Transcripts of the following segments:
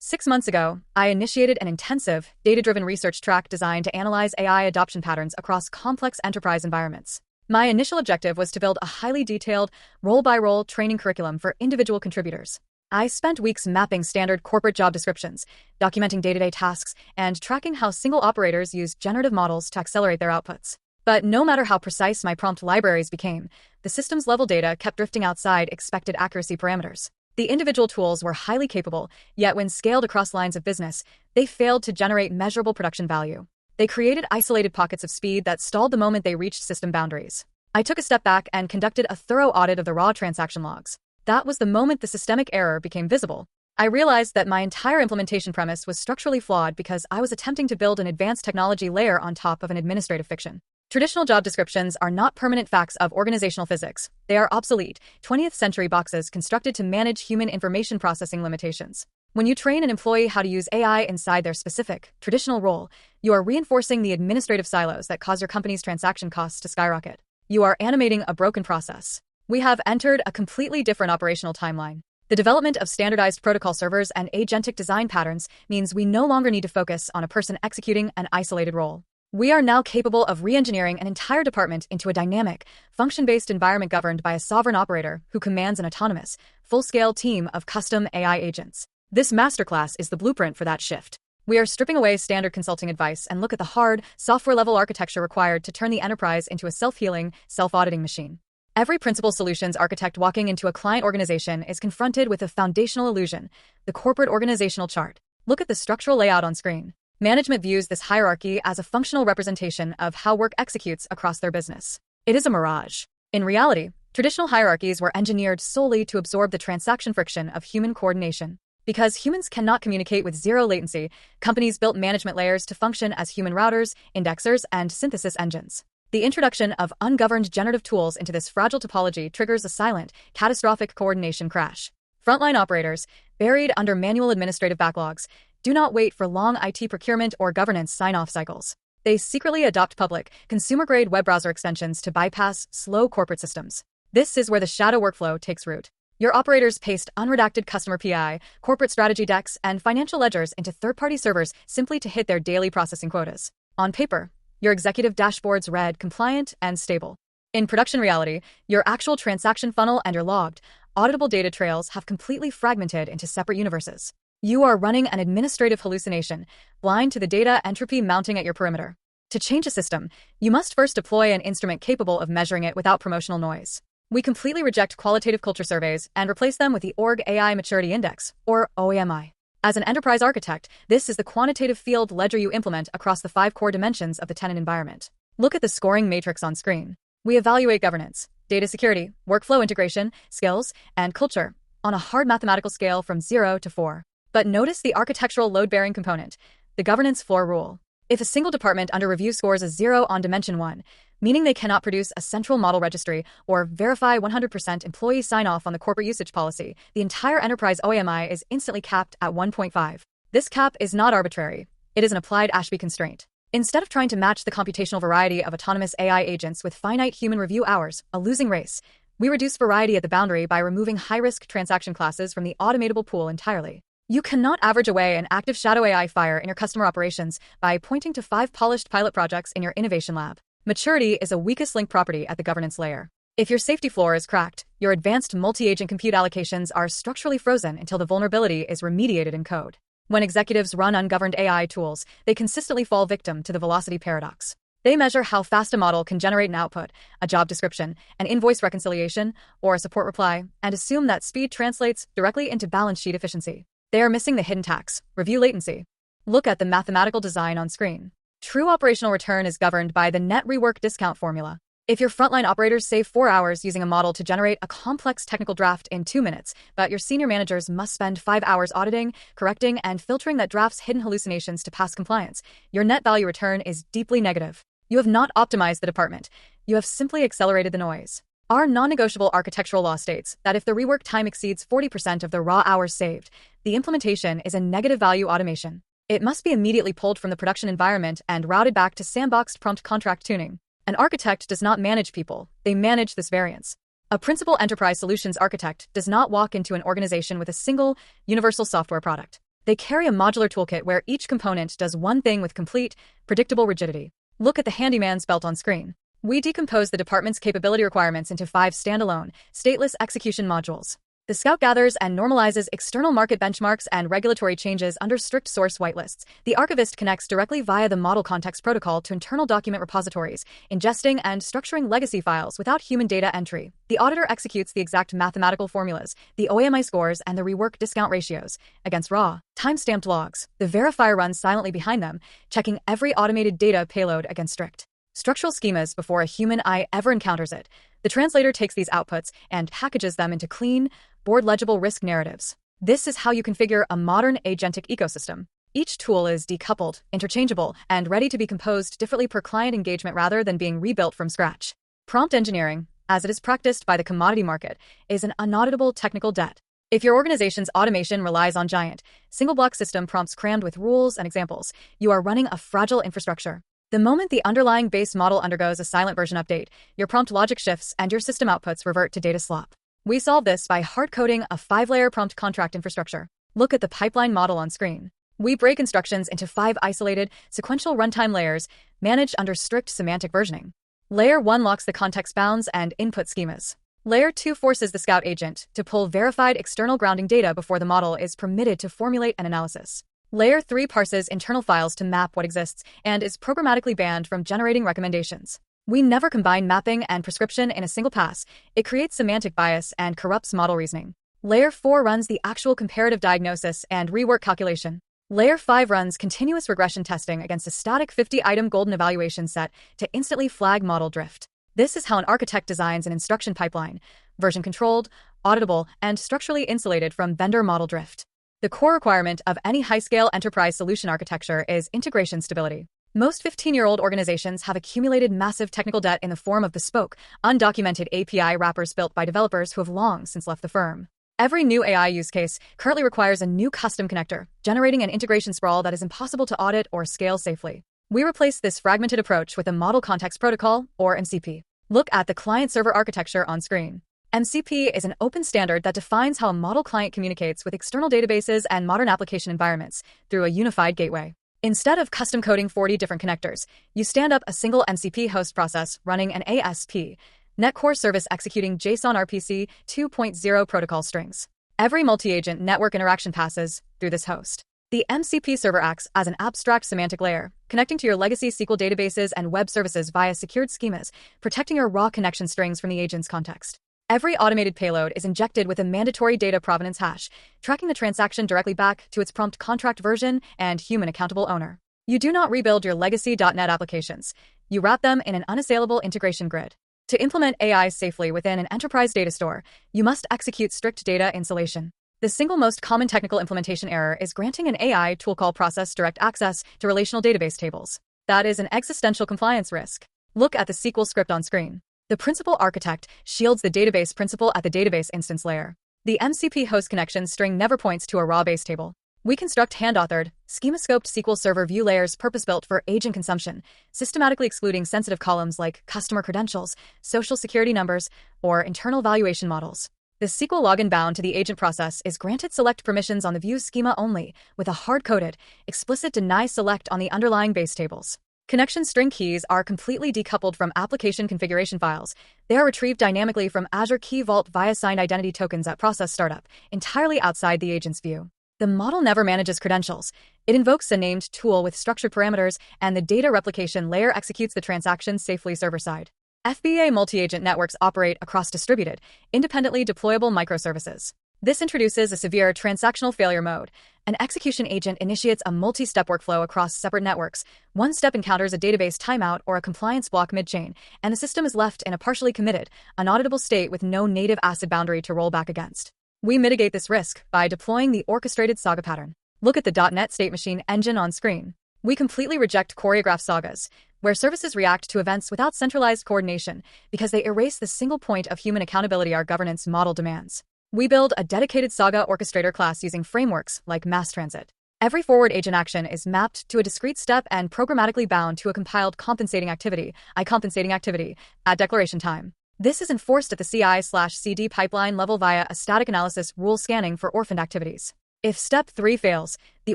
6 months ago, I initiated an intensive, data-driven research track designed to analyze AI adoption patterns across complex enterprise environments. My initial objective was to build a highly detailed, role-by-role training curriculum for individual contributors. I spent weeks mapping standard corporate job descriptions, documenting day-to-day tasks, and tracking how single operators use generative models to accelerate their outputs. But no matter how precise my prompt libraries became, the systems-level data kept drifting outside expected accuracy parameters. The individual tools were highly capable, yet when scaled across lines of business, they failed to generate measurable production value. They created isolated pockets of speed that stalled the moment they reached system boundaries. I took a step back and conducted a thorough audit of the raw transaction logs. That was the moment the systemic error became visible. I realized that my entire implementation premise was structurally flawed because I was attempting to build an advanced technology layer on top of an administrative fiction. Traditional job descriptions are not permanent facts of organizational physics. They are obsolete, 20th-century boxes constructed to manage human information processing limitations. When you train an employee how to use AI inside their specific, traditional role, you are reinforcing the administrative silos that cause your company's transaction costs to skyrocket. You are animating a broken process. We have entered a completely different operational timeline. The development of standardized protocol servers and agentic design patterns means we no longer need to focus on a person executing an isolated role. We are now capable of re-engineering an entire department into a dynamic, function-based environment governed by a sovereign operator who commands an autonomous, full-scale team of custom AI agents. This masterclass is the blueprint for that shift. We are stripping away standard consulting advice and look at the hard, software-level architecture required to turn the enterprise into a self-healing, self-auditing machine. Every principal solutions architect walking into a client organization is confronted with a foundational illusion, the corporate organizational chart. Look at the structural layout on screen. Management views this hierarchy as a functional representation of how work executes across their business. It is a mirage. In reality, traditional hierarchies were engineered solely to absorb the transaction friction of human coordination. Because humans cannot communicate with zero latency, companies built management layers to function as human routers, indexers, and synthesis engines. The introduction of ungoverned generative tools into this fragile topology triggers a silent, catastrophic coordination crash. Frontline operators, buried under manual administrative backlogs, do not wait for long IT procurement or governance sign-off cycles. They secretly adopt public, consumer-grade web browser extensions to bypass slow corporate systems. This is where the shadow workflow takes root. Your operators paste unredacted customer PI, corporate strategy decks, and financial ledgers into third-party servers simply to hit their daily processing quotas. On paper, your executive dashboards read compliant and stable. In production reality, your actual transaction funnel and your logged, auditable data trails have completely fragmented into separate universes. You are running an administrative hallucination, blind to the data entropy mounting at your perimeter. To change a system, you must first deploy an instrument capable of measuring it without promotional noise. We completely reject qualitative culture surveys and replace them with the Org AI Maturity Index, or OAMI. As an enterprise architect, this is the quantitative field ledger you implement across the 5 core dimensions of the tenant environment. Look at the scoring matrix on screen. We evaluate governance, data security, workflow integration, skills, and culture on a hard mathematical scale from 0 to 4. But notice the architectural load-bearing component, the governance floor rule. If a single department under review scores a 0 on dimension 1, meaning they cannot produce a central model registry or verify 100% employee sign-off on the corporate usage policy, the entire enterprise OAMI is instantly capped at 1.5. This cap is not arbitrary. It is an applied Ashby constraint. Instead of trying to match the computational variety of autonomous AI agents with finite human review hours, a losing race, we reduce variety at the boundary by removing high-risk transaction classes from the automatable pool entirely. You cannot average away an active shadow AI fire in your customer operations by pointing to 5 polished pilot projects in your innovation lab. Maturity is a weakest link property at the governance layer. If your safety floor is cracked, your advanced multi-agent compute allocations are structurally frozen until the vulnerability is remediated in code. When executives run ungoverned AI tools, they consistently fall victim to the velocity paradox. They measure how fast a model can generate an output, a job description, an invoice reconciliation, or a support reply, and assume that speed translates directly into balance sheet efficiency. They are missing the hidden tax, review latency. Look at the mathematical design on screen. True operational return is governed by the net rework discount formula. If your frontline operators save 4 hours using a model to generate a complex technical draft in 2 minutes, but your senior managers must spend 5 hours auditing, correcting, and filtering that draft's hidden hallucinations to pass compliance, your net value return is deeply negative. You have not optimized the department. You have simply accelerated the noise. Our non-negotiable architectural law states that if the rework time exceeds 40% of the raw hours saved, the implementation is a negative value automation. It must be immediately pulled from the production environment and routed back to sandboxed prompt contract tuning. An architect does not manage people, they manage this variance. A principal enterprise solutions architect does not walk into an organization with a single, universal software product. They carry a modular toolkit where each component does one thing with complete, predictable rigidity. Look at the handyman's belt on screen. We decompose the department's capability requirements into 5 standalone, stateless execution modules. The Scout gathers and normalizes external market benchmarks and regulatory changes under strict source whitelists. The archivist connects directly via the model context protocol to internal document repositories, ingesting and structuring legacy files without human data entry. The auditor executes the exact mathematical formulas, the OAMI scores, and the rework discount ratios against raw, time-stamped logs. The verifier runs silently behind them, checking every automated data payload against strict structural schemas before a human eye ever encounters it. The translator takes these outputs and packages them into clean, board-legible risk narratives. This is how you configure a modern agentic ecosystem. Each tool is decoupled, interchangeable, and ready to be composed differently per client engagement rather than being rebuilt from scratch. Prompt engineering, as it is practiced by the commodity market, is an unauditable technical debt. If your organization's automation relies on giant, single-block system prompts crammed with rules and examples, you are running a fragile infrastructure. The moment the underlying base model undergoes a silent version update, your prompt logic shifts and your system outputs revert to data slop. We solve this by hard-coding a 5-layer prompt contract infrastructure. Look at the pipeline model on screen. We break instructions into 5 isolated, sequential runtime layers, managed under strict semantic versioning. Layer 1 locks the context bounds and input schemas. Layer 2 forces the Scout agent to pull verified external grounding data before the model is permitted to formulate an analysis. Layer 3 parses internal files to map what exists and is programmatically banned from generating recommendations. We never combine mapping and prescription in a single pass. It creates semantic bias and corrupts model reasoning. Layer 4 runs the actual comparative diagnosis and rework calculation. Layer 5 runs continuous regression testing against a static 50-item golden evaluation set to instantly flag model drift. This is how an architect designs an instruction pipeline, version-controlled, auditable, and structurally insulated from vendor model drift. The core requirement of any high-scale enterprise solution architecture is integration stability. Most 15-year-old organizations have accumulated massive technical debt in the form of bespoke, undocumented API wrappers built by developers who have long since left the firm. Every new AI use case currently requires a new custom connector, generating an integration sprawl that is impossible to audit or scale safely. We replace this fragmented approach with a Model Context Protocol, or MCP. Look at the client-server architecture on screen. MCP is an open standard that defines how a model client communicates with external databases and modern application environments through a unified gateway. Instead of custom coding 40 different connectors, you stand up a single MCP host process running an ASP, Net Core Service executing JSON RPC 2.0 protocol strings. Every multi-agent network interaction passes through this host. The MCP server acts as an abstract semantic layer, connecting to your legacy SQL databases and web services via secured schemas, protecting your raw connection strings from the agent's context. Every automated payload is injected with a mandatory data provenance hash, tracking the transaction directly back to its prompt contract version and human accountable owner. You do not rebuild your legacy .NET applications. You wrap them in an unassailable integration grid. To implement AI safely within an enterprise data store, you must execute strict data insulation. The single most common technical implementation error is granting an AI tool call process direct access to relational database tables. That is an existential compliance risk. Look at the SQL script on screen. The principal architect shields the database principal at the database instance layer. The MCP host connection string never points to a raw base table. We construct hand-authored, schema-scoped SQL Server view layers purpose-built for agent consumption, systematically excluding sensitive columns like customer credentials, social security numbers, or internal valuation models. The SQL login bound to the agent process is granted select permissions on the view schema only, with a hard-coded, explicit deny select on the underlying base tables. Connection string keys are completely decoupled from application configuration files. They are retrieved dynamically from Azure Key Vault via signed identity tokens at process startup, entirely outside the agent's view. The model never manages credentials. It invokes a named tool with structured parameters, and the data replication layer executes the transaction safely server-side. FBA multi-agent networks operate across distributed, independently deployable microservices. This introduces a severe transactional failure mode. An execution agent initiates a multi-step workflow across separate networks. One step encounters a database timeout or a compliance block mid-chain, and the system is left in a partially committed, unauditable state with no native ACID boundary to roll back against. We mitigate this risk by deploying the Orchestrated Saga pattern. Look at the .NET State Machine engine on screen. We completely reject choreographed sagas, where services react to events without centralized coordination because they erase the single point of human accountability our governance model demands. We build a dedicated Saga orchestrator class using frameworks like mass transit. Every forward agent action is mapped to a discrete step and programmatically bound to a compiled compensating activity, at declaration time. This is enforced at the CI/CD pipeline level via a static analysis rule scanning for orphaned activities. If step 3 fails, the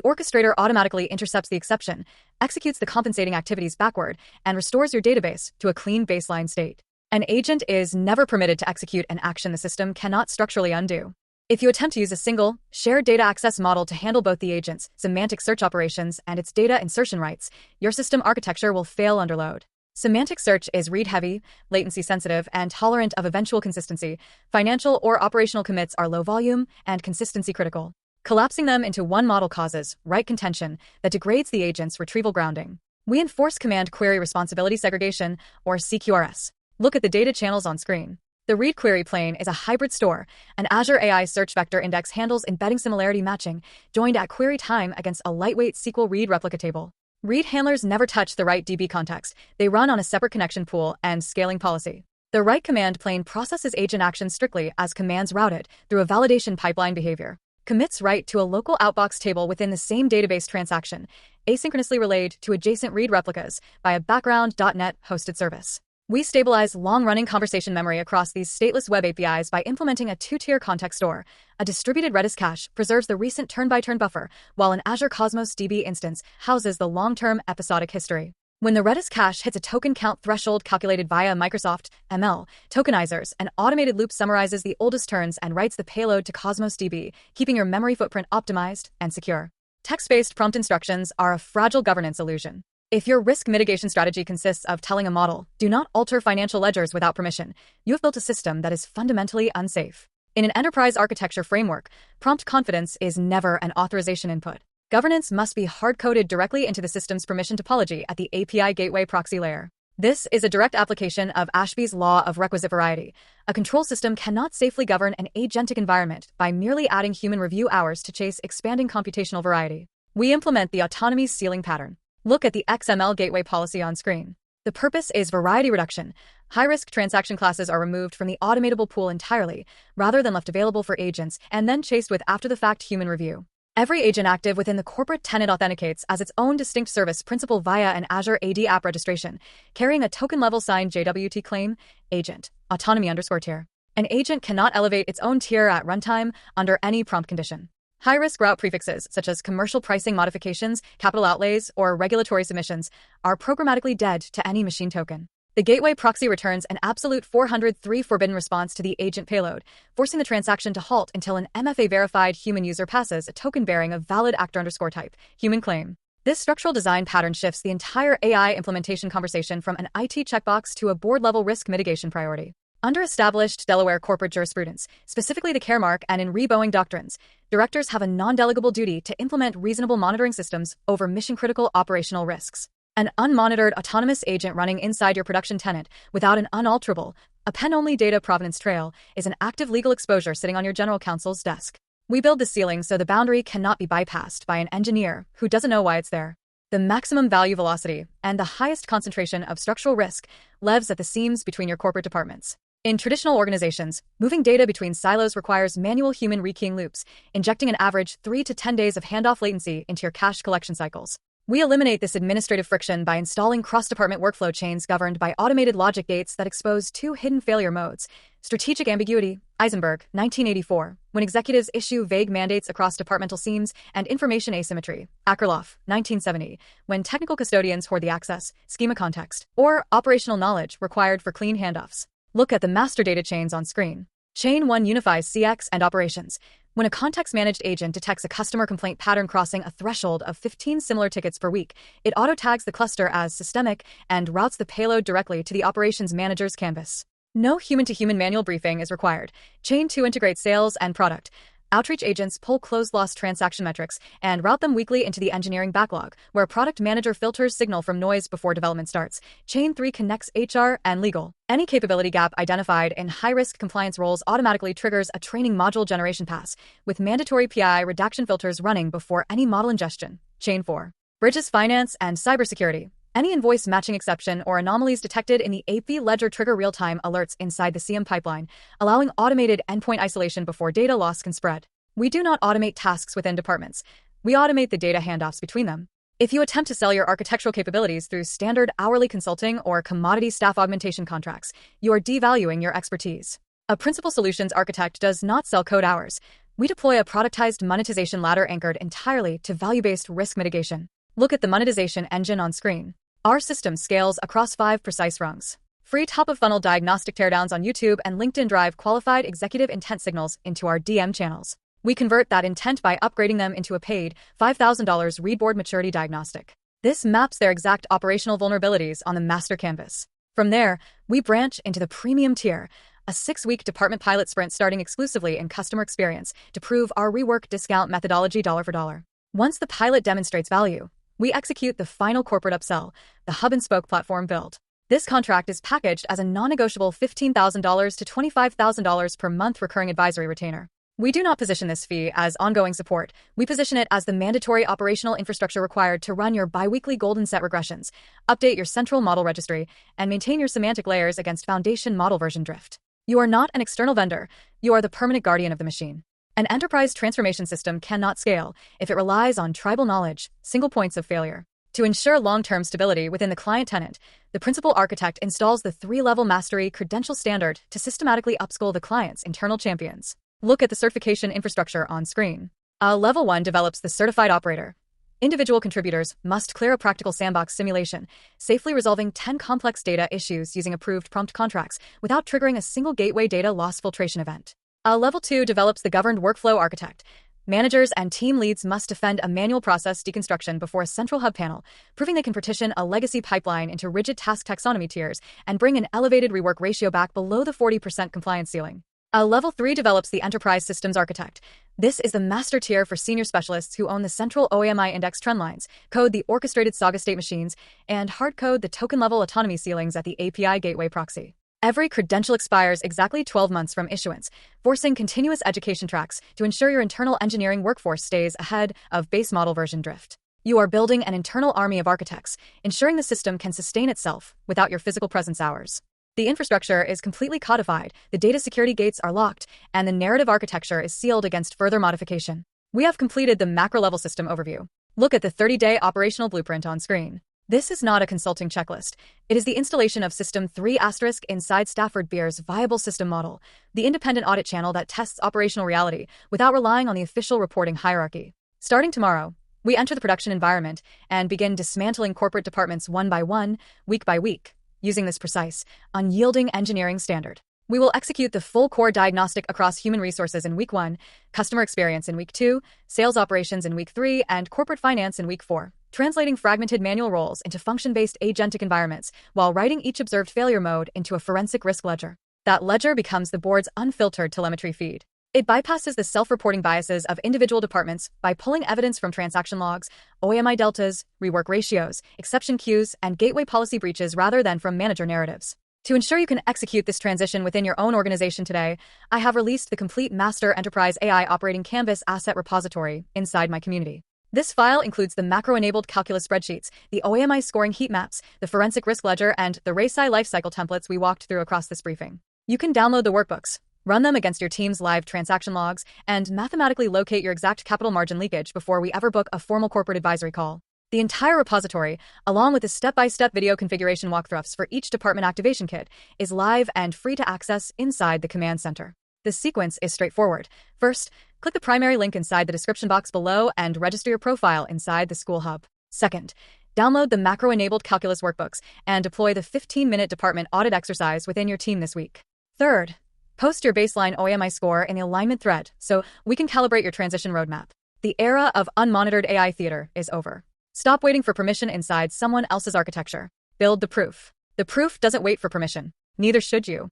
orchestrator automatically intercepts the exception, executes the compensating activities backward, and restores your database to a clean baseline state. An agent is never permitted to execute an action the system cannot structurally undo. If you attempt to use a single, shared data access model to handle both the agent's semantic search operations and its data insertion rights, your system architecture will fail under load. Semantic search is read-heavy, latency-sensitive, and tolerant of eventual consistency. Financial or operational commits are low-volume and consistency-critical. Collapsing them into one model causes write contention that degrades the agent's retrieval grounding. We enforce command query responsibility segregation, or CQRS. Look at the data channels on screen. The read query plane is a hybrid store. An Azure AI search vector index handles embedding similarity matching, joined at query time against a lightweight SQL read replica table. Read handlers never touch the write DB context. They run on a separate connection pool and scaling policy. The write command plane processes agent actions strictly as commands routed through a validation pipeline behavior. Commits write to a local outbox table within the same database transaction, asynchronously relayed to adjacent read replicas by a background.NET hosted service. We stabilize long-running conversation memory across these stateless web APIs by implementing a two-tier context store. A distributed Redis cache preserves the recent turn-by-turn buffer, while an Azure Cosmos DB instance houses the long-term episodic history. When the Redis cache hits a token count threshold calculated via Microsoft ML tokenizers, an automated loop summarizes the oldest turns and writes the payload to Cosmos DB, keeping your memory footprint optimized and secure. Text-based prompt instructions are a fragile governance illusion. If your risk mitigation strategy consists of telling a model, do not alter financial ledgers without permission, you have built a system that is fundamentally unsafe. In an enterprise architecture framework, prompt confidence is never an authorization input. Governance must be hard-coded directly into the system's permission topology at the API gateway proxy layer. This is a direct application of Ashby's law of requisite variety. A control system cannot safely govern an agentic environment by merely adding human review hours to chase expanding computational variety. We implement the Autonomy Ceiling pattern. Look at the XML gateway policy on screen. The purpose is variety reduction. High-risk transaction classes are removed from the automatable pool entirely, rather than left available for agents and then chased with after-the-fact human review. Every agent active within the corporate tenant authenticates as its own distinct service principal via an Azure AD app registration, carrying a token-level signed JWT claim, agent, autonomy_tier. An agent cannot elevate its own tier at runtime under any prompt condition. High-risk route prefixes, such as commercial pricing modifications, capital outlays, or regulatory submissions, are programmatically dead to any machine token. The gateway proxy returns an absolute 403 forbidden response to the agent payload, forcing the transaction to halt until an MFA-verified human user passes a token bearing a valid actor_type, human claim. This structural design pattern shifts the entire AI implementation conversation from an IT checkbox to a board-level risk mitigation priority. Under established Delaware corporate jurisprudence, specifically the Caremark and in Boeing doctrines, directors have a non-delegable duty to implement reasonable monitoring systems over mission-critical operational risks. An unmonitored autonomous agent running inside your production tenant without an unalterable, append-only data provenance trail is an active legal exposure sitting on your general counsel's desk. We build the ceiling so the boundary cannot be bypassed by an engineer who doesn't know why it's there. The maximum value velocity and the highest concentration of structural risk lives at the seams between your corporate departments. In traditional organizations, moving data between silos requires manual human rekeying loops, injecting an average 3 to 10 days of handoff latency into your cache collection cycles. We eliminate this administrative friction by installing cross-department workflow chains governed by automated logic gates that expose 2 hidden failure modes. Strategic ambiguity, Eisenberg, 1984, when executives issue vague mandates across departmental seams, and information asymmetry, Akerlof, 1970, when technical custodians hoard the access, schema context, or operational knowledge required for clean handoffs. Look at the master data chains on screen. Chain 1 unifies CX and operations. When a context-managed agent detects a customer complaint pattern crossing a threshold of 15 similar tickets per week, it auto-tags the cluster as systemic and routes the payload directly to the operations manager's canvas. No human-to-human manual briefing is required. Chain 2 integrates sales and product. Outreach agents pull closed-loss transaction metrics and route them weekly into the engineering backlog, where a product manager filters signal from noise before development starts. Chain 3 connects HR and legal. Any capability gap identified in high-risk compliance roles automatically triggers a training module generation pass, with mandatory PI redaction filters running before any model ingestion. Chain 4 bridges finance and cybersecurity. Any invoice matching exception or anomalies detected in the AP ledger trigger real-time alerts inside the CM pipeline, allowing automated endpoint isolation before data loss can spread. We do not automate tasks within departments. We automate the data handoffs between them. If you attempt to sell your architectural capabilities through standard hourly consulting or commodity staff augmentation contracts, you are devaluing your expertise. A principal solutions architect does not sell code hours. We deploy a productized monetization ladder anchored entirely to value-based risk mitigation. Look at the monetization engine on screen. Our system scales across 5 precise rungs. Free top-of-funnel diagnostic teardowns on YouTube and LinkedIn drive qualified executive intent signals into our DM channels. We convert that intent by upgrading them into a paid $5,000 read board maturity diagnostic. This maps their exact operational vulnerabilities on the master canvas. From there, we branch into the premium tier, a 6-week department pilot sprint starting exclusively in customer experience to prove our rework discount methodology dollar for dollar. Once the pilot demonstrates value, we execute the final corporate upsell, the hub-and-spoke platform build. This contract is packaged as a non-negotiable $15,000 to $25,000 per month recurring advisory retainer. We do not position this fee as ongoing support. We position it as the mandatory operational infrastructure required to run your biweekly golden set regressions, update your central model registry, and maintain your semantic layers against foundation model version drift. You are not an external vendor. You are the permanent guardian of the machine. An enterprise transformation system cannot scale if it relies on tribal knowledge, single points of failure. To ensure long-term stability within the client tenant, the principal architect installs the 3-level mastery credential standard to systematically upskill the client's internal champions. Look at the certification infrastructure on screen. Level 1 develops the certified operator. Individual contributors must clear a practical sandbox simulation, safely resolving 10 complex data issues using approved prompt contracts without triggering a single gateway data loss filtration event. Level 2 develops the governed workflow architect. Managers and team leads must defend a manual process deconstruction before a central hub panel, proving they can partition a legacy pipeline into rigid task taxonomy tiers and bring an elevated rework ratio back below the 40% compliance ceiling. Level 3 develops the enterprise systems architect. This is the master tier for senior specialists who own the central OAMI index trendlines, code the orchestrated saga state machines, and hardcode the token-level autonomy ceilings at the API gateway proxy. Every credential expires exactly 12 months from issuance, forcing continuous education tracks to ensure your internal engineering workforce stays ahead of base model version drift. You are building an internal army of architects, ensuring the system can sustain itself without your physical presence hours. The infrastructure is completely codified, the data security gates are locked, and the narrative architecture is sealed against further modification. We have completed the macro-level system overview. Look at the 30-day operational blueprint on screen. This is not a consulting checklist. It is the installation of System 3* inside Stafford Beer's viable system model, the independent audit channel that tests operational reality without relying on the official reporting hierarchy. Starting tomorrow, we enter the production environment and begin dismantling corporate departments one by one, week by week, using this precise, unyielding engineering standard. We will execute the full core diagnostic across human resources in week 1, customer experience in week 2, sales operations in week 3, and corporate finance in week 4, translating fragmented manual roles into function-based agentic environments while writing each observed failure mode into a forensic risk ledger. That ledger becomes the board's unfiltered telemetry feed. It bypasses the self-reporting biases of individual departments by pulling evidence from transaction logs, OAMI deltas, rework ratios, exception queues, and gateway policy breaches rather than from manager narratives. To ensure you can execute this transition within your own organization today, I have released the complete Master Enterprise AI Operating Canvas asset repository inside my community. This file includes the macro-enabled calculus spreadsheets, the OAMI scoring heat maps, the forensic risk ledger, and the RACI lifecycle templates we walked through across this briefing. You can download the workbooks, run them against your team's live transaction logs, and mathematically locate your exact capital margin leakage before we ever book a formal corporate advisory call. The entire repository, along with the step-by-step video configuration walkthroughs for each department activation kit, is live and free to access inside the command center. The sequence is straightforward. First, click the primary link inside the description box below and register your profile inside the School Hub. Second, download the macro-enabled calculus workbooks and deploy the 15-minute department audit exercise within your team this week. Third, post your baseline OAMI score in the alignment thread so we can calibrate your transition roadmap. The era of unmonitored AI theater is over. Stop waiting for permission inside someone else's architecture. Build the proof. The proof doesn't wait for permission. Neither should you.